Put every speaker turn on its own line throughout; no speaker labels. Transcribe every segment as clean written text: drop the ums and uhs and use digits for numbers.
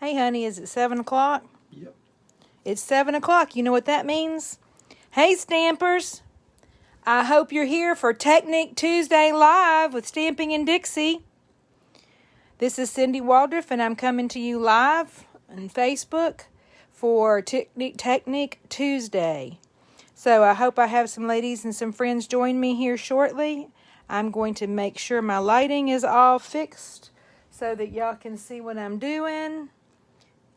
Hey, honey, is it 7 o'clock?
Yep.
It's 7 o'clock. You know what that means? Hey, Stampers. I hope you're here for Technique Tuesday Live with Stamping and Dixie. This is Cindy Waldriff, and I'm coming to you live on Facebook for Technique Tuesday. So I hope I have some ladies and some friends join me here shortly. I'm going to make sure my lighting is all fixed so that y'all can see what I'm doing.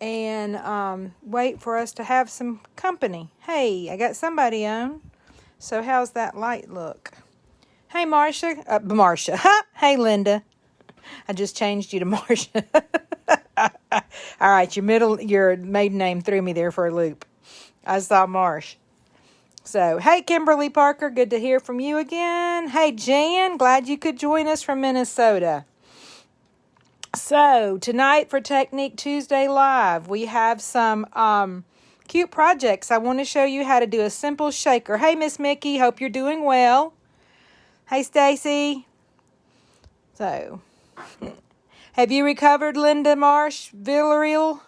And wait for us to have some company. Hey, I got somebody on. So how's that light look? Hey, Marcia. Marcia. Hey, Linda. I just changed you to Marcia. All right, your maiden name threw me there for a loop. I saw Marsh. So, hey, Kimberly Parker. Good to hear from you again. Hey, Jan. Glad you could join us from Minnesota. So, tonight for Technique Tuesday Live, we have some cute projects. I want to show you how to do a simple shaker. Hey, Miss Mickey, hope you're doing well. Hey, Stacy. So, have you recovered, Linda Marsh, Villarreal?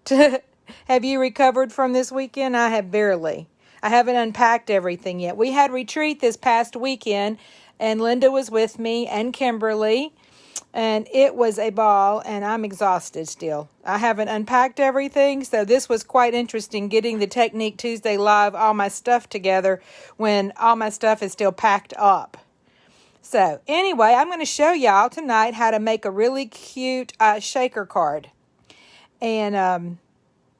Have you recovered from this weekend? I have barely. I haven't unpacked everything yet. We had retreat this past weekend, and Linda was with me and Kimberly, and it was a ball, and I'm exhausted still. I haven't unpacked everything, so this was quite interesting getting the Technique Tuesday Live, all my stuff together when all my stuff is still packed up. So anyway, I'm going to show y'all tonight how to make a really cute shaker card. And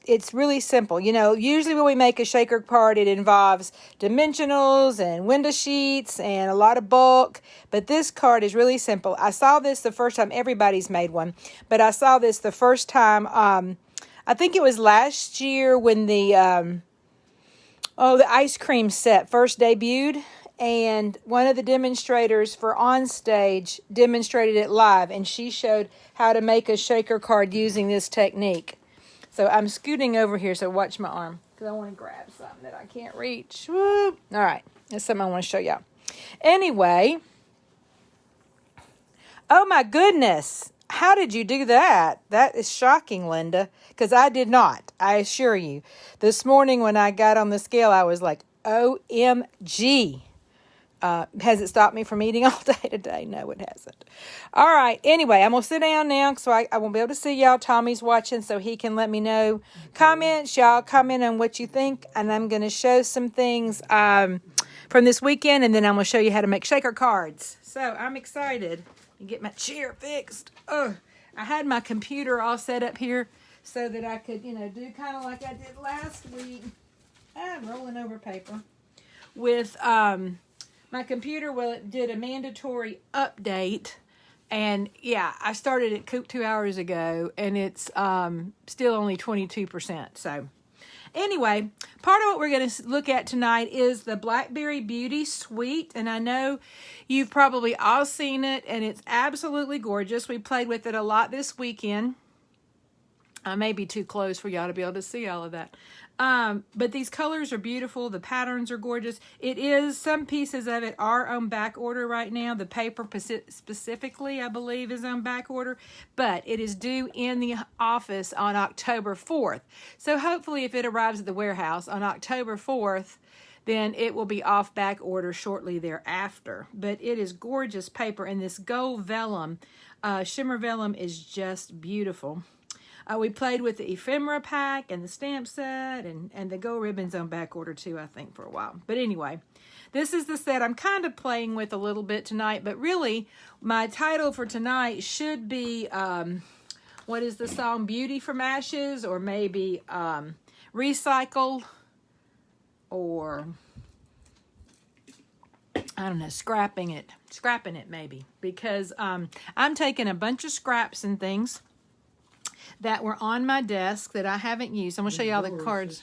it's really simple. You know, usually when we make a shaker card, it involves dimensionals and window sheets and a lot of bulk. But this card is really simple. I saw this the first time. Everybody's made one. But I saw this the first time. I think it was last year when the ice cream set first debuted. And one of the demonstrators for On Stage demonstrated it live. And she showed how to make a shaker card using this technique. So I'm scooting over here, so watch my arm, because I want to grab something that I can't reach. Woo! All right, that's something I want to show y'all. Anyway, oh my goodness, how did you do that? That is shocking, Linda, because I did not, I assure you. This morning when I got on the scale, I was like, OMG. Has it stopped me from eating all day today? No, it hasn't. All right. Anyway, I'm going to sit down now so I won't be able to see y'all. Tommy's watching so he can let me know. Comments. Y'all comment on what you think. And I'm going to show some things from this weekend. And then I'm going to show you how to make shaker cards. So I'm excited. And get my chair fixed. Oh, I had my computer all set up here so that I could, do kind of like I did last week. I'm rolling over paper. With... my computer, it did a mandatory update, and yeah, I started it 2 hours ago, and it's still only 22%. So anyway, part of what we're going to look at tonight is the Blackberry Beauty Suite, and I know you've probably all seen it, and it's absolutely gorgeous. We played with it a lot this weekend. I may be too close for y'all to be able to see all of that. But these colors are beautiful. The patterns are gorgeous. It is, some pieces of it are on back order right now. The paper specifically, I believe, is on back order. But it is due in the office on October 4th. So hopefully if it arrives at the warehouse on October 4th, then it will be off back order shortly thereafter. But it is gorgeous paper. And this gold vellum, shimmer vellum is just beautiful. We played with the ephemera pack and the stamp set and the gold ribbons on back order too, I think, for a while. But anyway, this is the set I'm kind of playing with a little bit tonight. But really, my title for tonight should be, what is the song? Beauty from Ashes, or maybe Recycled, or I don't know, Scrapping it maybe. Because I'm taking a bunch of scraps and things that were on my desk that I haven't used. I'm going to show you all the cards.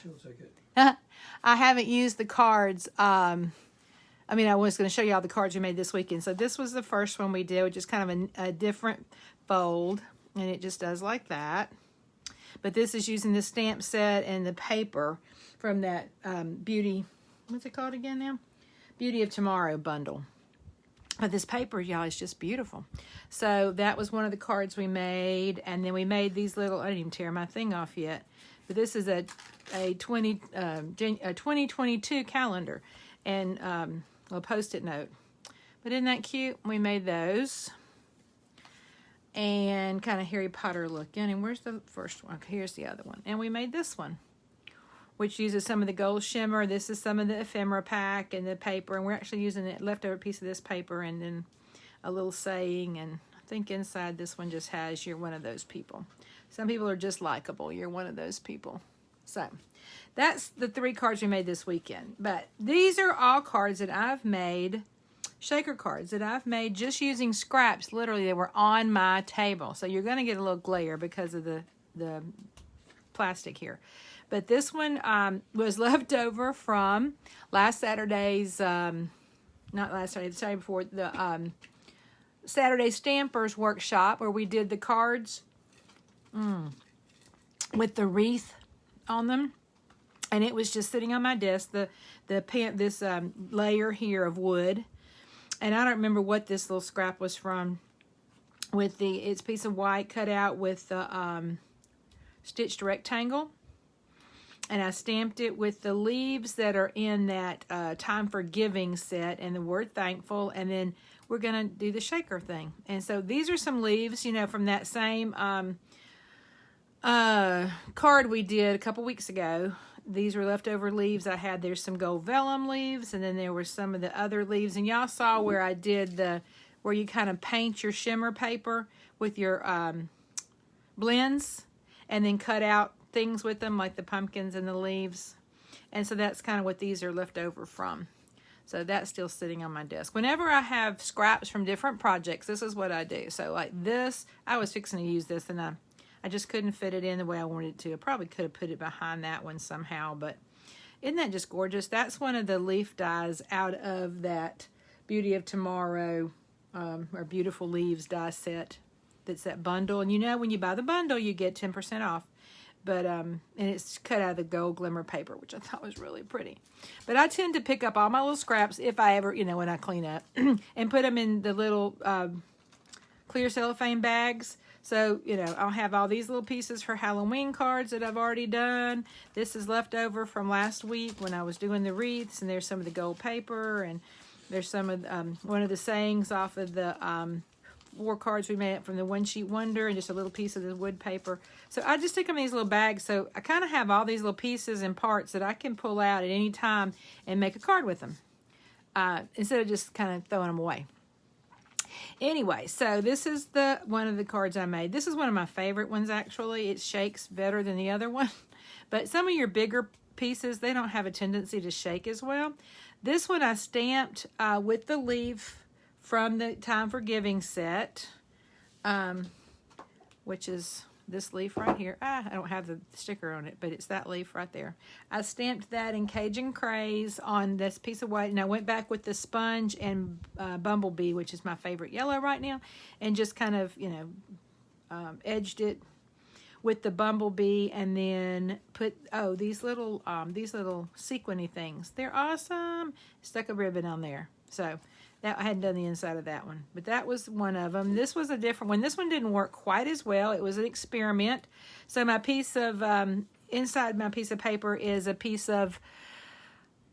I haven't used the cards. I was going to show you all the cards we made this weekend. So this was the first one we did, which is kind of a different fold. And it just does like that. But this is using the stamp set and the paper from that Beauty, what's it called again now? Beauty of Tomorrow bundle. But this paper, y'all, is just beautiful. So that was one of the cards we made. And then we made these little, I didn't even tear my thing off yet. But this is a 2022 calendar. And a Post-it note. But isn't that cute? We made those. And kind of Harry Potter looking. And where's the first one? Okay, here's the other one. And we made this one, which uses some of the gold shimmer. This is some of the ephemera pack and the paper. And we're actually using the leftover piece of this paper and then a little saying. And I think inside this one just has, you're one of those people. Some people are just likable. You're one of those people. So that's the 3 cards we made this weekend. But these are all cards that I've made, shaker cards that I've made just using scraps. Literally, they were on my table. So you're going to get a little glare because of the plastic here. But this one was left over from last Saturday's, not last Saturday, the Saturday before, the Saturday Stampers workshop where we did the cards with the wreath on them. And it was just sitting on my desk, this layer here of wood. And I don't remember what this little scrap was from. It's a piece of white cut out with the stitched rectangle. And I stamped it with the leaves that are in that Time for Giving set and the word thankful. And then we're going to do the shaker thing. And so these are some leaves, from that same card we did a couple weeks ago. These were leftover leaves I had. There's some gold vellum leaves, and then there were some of the other leaves. And y'all saw where I did where you kind of paint your shimmer paper with your blends, and then cut out things with them, like the pumpkins and the leaves. And so that's kind of what these are left over from. So that's still sitting on my desk. Whenever I have scraps from different projects, this is what I do. So like this, I was fixing to use this, and I just couldn't fit it in the way I wanted it to. I probably could have put it behind that one somehow, but isn't that just gorgeous? That's one of the leaf dies out of that Beauty of Tomorrow or Beautiful Leaves die set. That's that bundle. And when you buy the bundle, you get 10% off. But and it's cut out of the gold glimmer paper, which I thought was really pretty. But I tend to pick up all my little scraps if I ever, when I clean up, and put them in the little clear cellophane bags. So, I'll have all these little pieces for Halloween cards that I've already done. This is left over from last week when I was doing the wreaths, and there's some of the gold paper, and there's some of one of the sayings off of the 4 cards we made from the One Sheet Wonder, and just a little piece of the wood paper. So I just stick them in these little bags. So I kind of have all these little pieces and parts that I can pull out at any time and make a card with them, instead of just kind of throwing them away. Anyway, so this is one of the cards I made. This is one of my favorite ones, actually. It shakes better than the other one. But some of your bigger pieces, they don't have a tendency to shake as well. This one I stamped with the leaf from the Time for Giving set, which is this leaf right here. I don't have the sticker on it, but it's that leaf right there. I stamped that in Cajun Craze on this piece of white, and I went back with the sponge and Bumblebee, which is my favorite yellow right now, and just kind of, edged it with the Bumblebee, and then put, these little sequiny things. They're awesome. Stuck a ribbon on there. So that I hadn't done the inside of that one, but that was one of them. This was a different one. This one didn't work quite as well. It was an experiment. So my piece of, inside my piece of paper is a piece of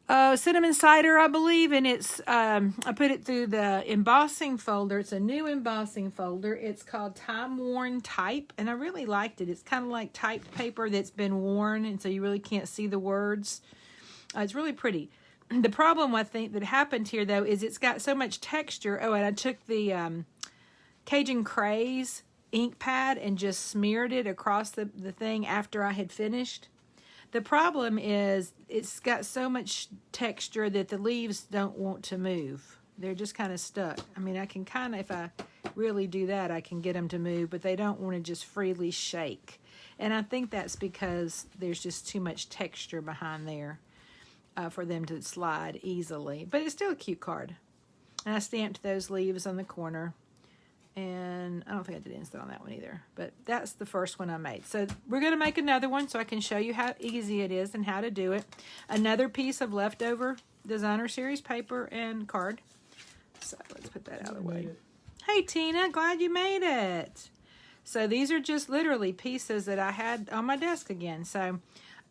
cinnamon cider, I believe, and it's, I put it through the embossing folder. It's a new embossing folder. It's called Time Worn Type, and I really liked it. It's kind of like typed paper that's been worn, and so you really can't see the words. It's really pretty. The problem I think that happened here, though, is it's got so much texture. Oh, and I took the Cajun Craze ink pad and just smeared it across the thing after I had finished. The problem is it's got so much texture that the leaves don't want to move. They're just kind of stuck. I mean, I can kind of, if I really do that, I can get them to move, but they don't want to just freely shake. And I think that's because there's just too much texture behind there. For them to slide easily. But it's still a cute card. And I stamped those leaves on the corner. And I don't think I did instant on that one either. But that's the first one I made. So we're going to make another one so I can show you how easy it is and how to do it. Another piece of leftover Designer Series paper and card. So let's put that out of the way. Hey, Tina, glad you made it. So these are just literally pieces that I had on my desk again. So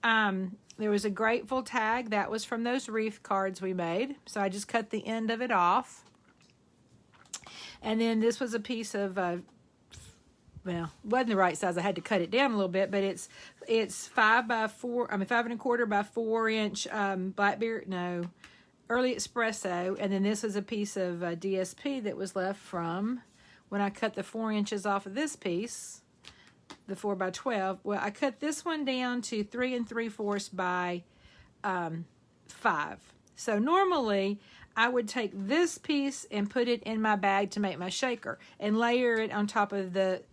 there was a grateful tag. That was from those wreath cards we made. So I just cut the end of it off. And then this was a piece of, well, wasn't the right size. I had to cut it down a little bit, but it's 5.25 by 4 inch Blackberry, no, Early Espresso. And then this was a piece of DSP that was left from when I cut the 4 inches off of this piece, the 4x12. Well, I cut this one down to 3 3/4 by 5. So normally I would take this piece and put it in my bag to make my shaker and layer it on top of the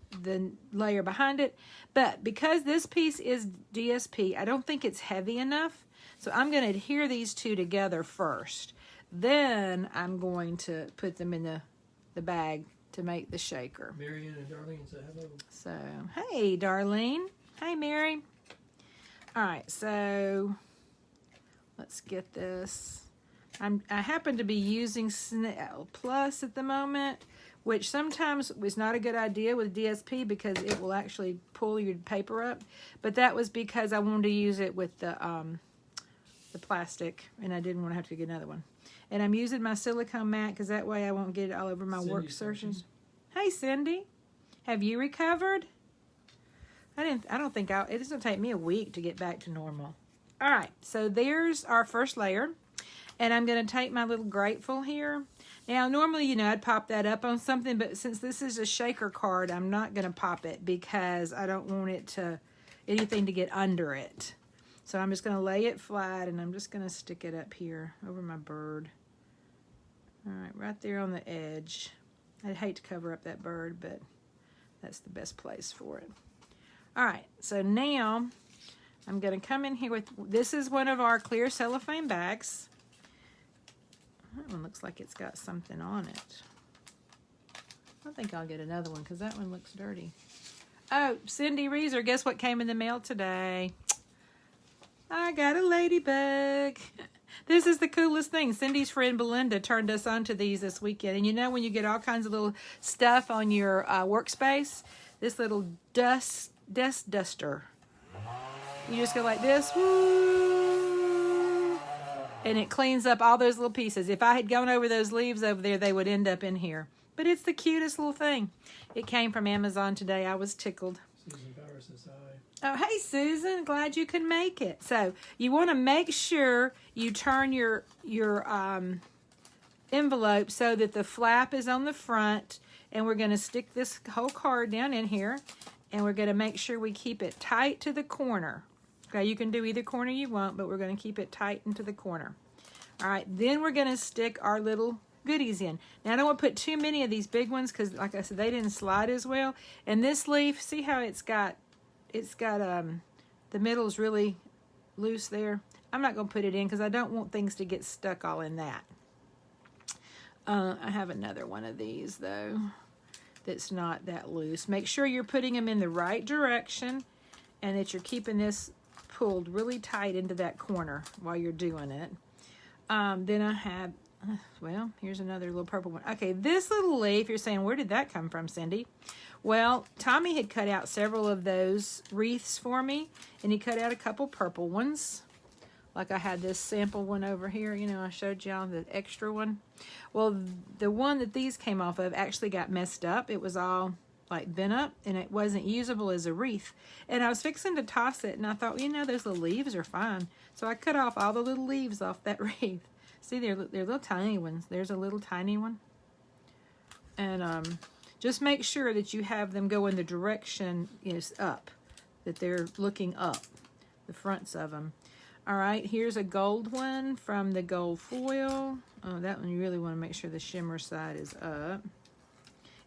layer behind it. But because this piece is DSP, I don't think it's heavy enough. So I'm going to adhere these two together first. Then I'm going to put them in the bag to make the shaker.
Marianne and Darlene say hello.
So, hey, Darlene. Hey, Mary. All right, so let's get this. I happen to be using Snail Plus at the moment, which sometimes is not a good idea with DSP because it will actually pull your paper up. But that was because I wanted to use it with the plastic, and I didn't want to have to get another one. And I'm using my silicone mat because that way I won't get it all over my work surface. Hey, Cindy, have you recovered? It doesn't take me a week to get back to normal. All right, so there's our first layer. And I'm going to take my little grateful here. Now, normally, I'd pop that up on something, but since this is a shaker card, I'm not going to pop it because I don't want anything to get under it. So I'm just going to lay it flat, and I'm just going to stick it up here over my bird. All right, right there on the edge. I'd hate to cover up that bird, but that's the best place for it. All right, so now I'm going to come in here with, this is one of our clear cellophane bags. That one looks like it's got something on it. I think I'll get another one because that one looks dirty. Oh, Cindy Reeser, guess what came in the mail today? I got a ladybug. This is the coolest thing. Cindy's friend Belinda turned us onto these this weekend. And when you get all kinds of little stuff on your workspace, this little desk duster. You just go like this, woo, and it cleans up all those little pieces. If I had gone over those leaves over there, they would end up in here. But it's the cutest little thing. It came from Amazon today. I was tickled.
Susan Power says hi.
Oh, hey, Susan. Glad you could make it. So you want to make sure you turn your envelope so that the flap is on the front. And we're going to stick this whole card down in here. And we're going to make sure we keep it tight to the corner. Okay, you can do either corner you want, but we're going to keep it tight into the corner. All right, then we're going to stick our little goodies in. Now, I don't want to put too many of these big ones because, like I said, they didn't slide as well. And this leaf, see how it's got the middle's really loose there? I'm not going to put it in because I don't want things to get stuck all in that. I have another one of these, though, that's not that loose. Make sure you're putting them in the right direction and that you're keeping this pulled really tight into that corner while you're doing it. Then I have, well, here's another little purple one. Okay, this little leaf, you're saying, where did that come from, Cindy? Well, Tommy had cut out several of those wreaths for me, and he cut out a couple purple ones. Like I had this sample one over here, I showed y'all the extra one. Well, the one that these came off of actually got messed up. It was all like bent up, and it wasn't usable as a wreath. And I was fixing to toss it, and I thought, those little leaves are fine. So I cut off all the little leaves off that wreath. See, they're little tiny ones. There's a little tiny one. And just make sure that you have them go in the direction up, that they're looking up, the fronts of them. All right, here's a gold one from the gold foil. Oh, that one you really want to make sure the shimmer side is up.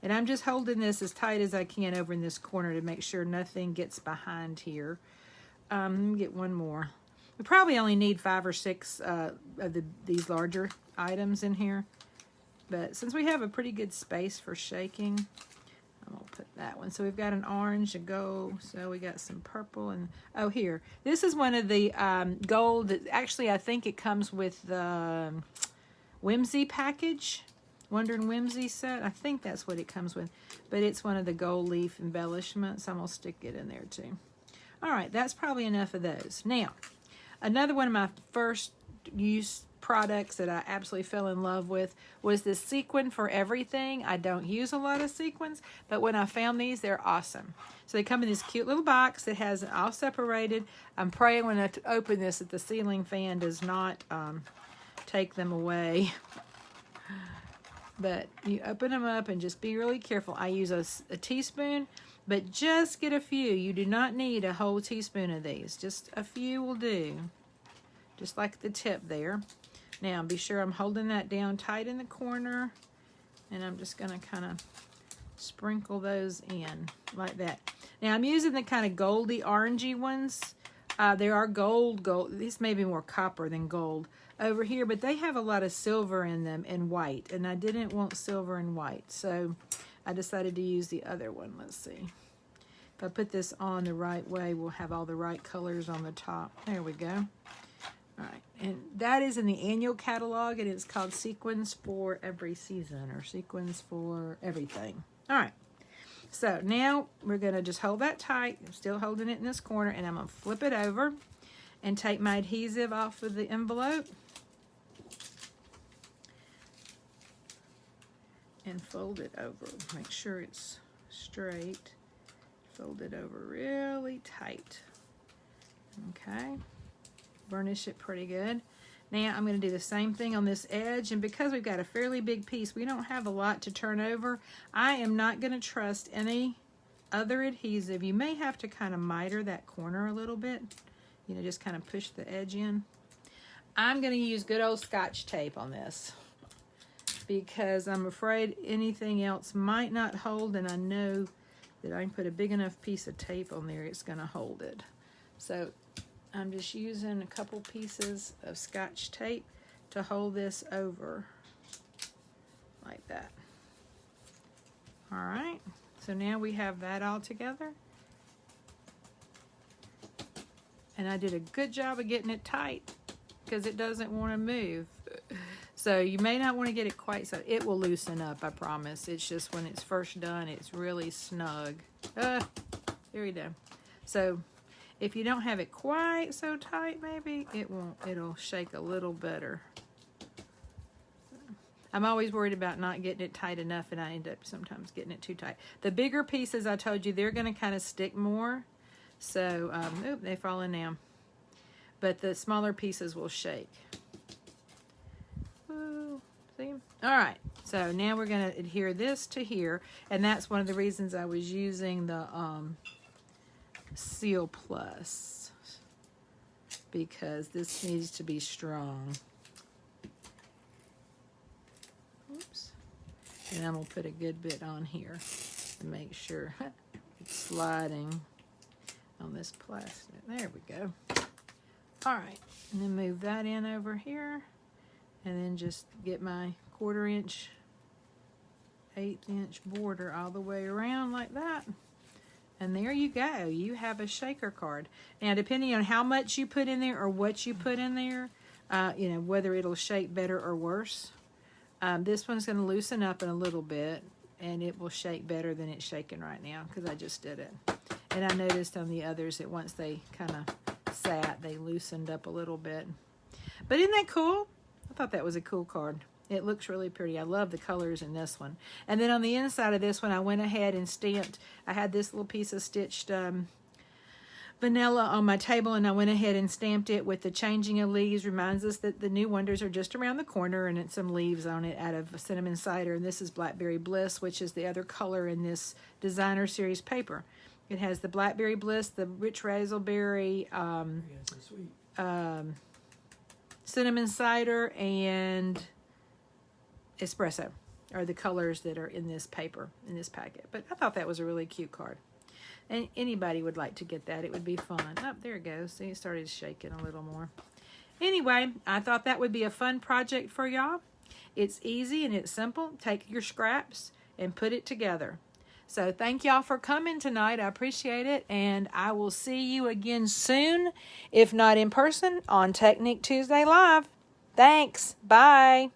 And I'm just holding this as tight as I can over in this corner to make sure nothing gets behind here. Let me get one more. We probably only need 5 or 6 of these larger items in here. But since we have a pretty good space for shaking, I'm going to put that one. So we've got an orange, a gold. So we got some purple. And oh, here. This is one of the gold. That, actually, I think it comes with the Whimsy package. Wonder and Whimsy set. I think that's what it comes with. But it's one of the gold leaf embellishments. I'm going to stick it in there too. All right, that's probably enough of those. Now, another one of my first use products that I absolutely fell in love with was this sequin for everything. I don't use a lot of sequins, but when I found these, they're awesome. So they come in this cute little box that has it all separated. I'm praying when I open this that the ceiling fan does not take them away. But you open them up and just be really careful. I use a teaspoon, but just get a few. You do not need a whole teaspoon of these. Just a few will do. Just like the tip there. Now, be sure I'm holding that down tight in the corner. And I'm just going to kind of sprinkle those in like that. Now, I'm using the kind of goldy, orangey ones. They are gold. These may be more copper than gold over here, but they have a lot of silver in them and white, and I didn't want silver and white, so I decided to use the other one. Let's see. If I put this on the right way, we'll have all the right colors on the top. There we go. All right, and that is in the annual catalog, and it's called Sequins for Every Season, or Sequins for Everything. All right, so now we're going to just hold that tight. I'm still holding it in this corner, and I'm going to flip it over and take my adhesive off of the envelope and fold it over. Make sure it's straight. Fold it over really tight. Okay. Burnish it pretty good. Now I'm going to do the same thing on this edge, and because we've got a fairly big piece, we don't have a lot to turn over. I am not going to trust any other adhesive. You may have to kind of miter that corner a little bit. You know, just kind of push the edge in. I'm going to use good old Scotch tape on this because I'm afraid anything else might not hold, and I know that I can put a big enough piece of tape on there, it's going to hold it. So I'm just using a couple pieces of Scotch tape to hold this over like that. All right, so now we have that all together. And I did a good job of getting it tight because it doesn't want to move. So you may not want to get it quite so. It will loosen up, I promise. It's just when it's first done, it's really snug. There we go. So if you don't have it quite so tight, maybe it won't. It'll shake a little better. I'm always worried about not getting it tight enough, and I end up sometimes getting it too tight. The bigger pieces, I told you, they're going to kind of stick more. So, oop, they fall in now. But the smaller pieces will shake. Ooh, see? All right. So now we're going to adhere this to here. And that's one of the reasons I was using the Seal Plus. Because this needs to be strong. Oops. And I'm going to put a good bit on here to make sure it's sliding on this plastic. There we go. All right, and then move that in over here, and then just get my 1/4 inch, 1/8 inch border all the way around like that. And there you go. You have a shaker card. Now, depending on how much you put in there or what you put in there, you know, whether it'll shake better or worse. This one's going to loosen up in a little bit, and it will shake better than it's shaking right now because I just did it. And I noticed on the others that once they kind of sat, they loosened up a little bit. But isn't that cool? I thought that was a cool card. It looks really pretty. I love the colors in this one. And then on the inside of this one, I went ahead and stamped. I had this little piece of stitched vanilla on my table, and I went ahead and stamped it with the changing of leaves. Reminds us that the new wonders are just around the corner, and it's some leaves on it out of cinnamon cider. And this is Blackberry Bliss, which is the other color in this designer series paper. It has the Blackberry Bliss, the rich raspberry, cinnamon cider, and espresso are the colors that are in this paper, in this packet. But I thought that was a really cute card. And anybody would like to get that. It would be fun. Oh, there it goes. See, it started shaking a little more. Anyway, I thought that would be a fun project for y'all. It's easy and it's simple. Take your scraps and put it together. So thank y'all for coming tonight. I appreciate it. And I will see you again soon, if not in person, on Technique Tuesday Live. Thanks. Bye.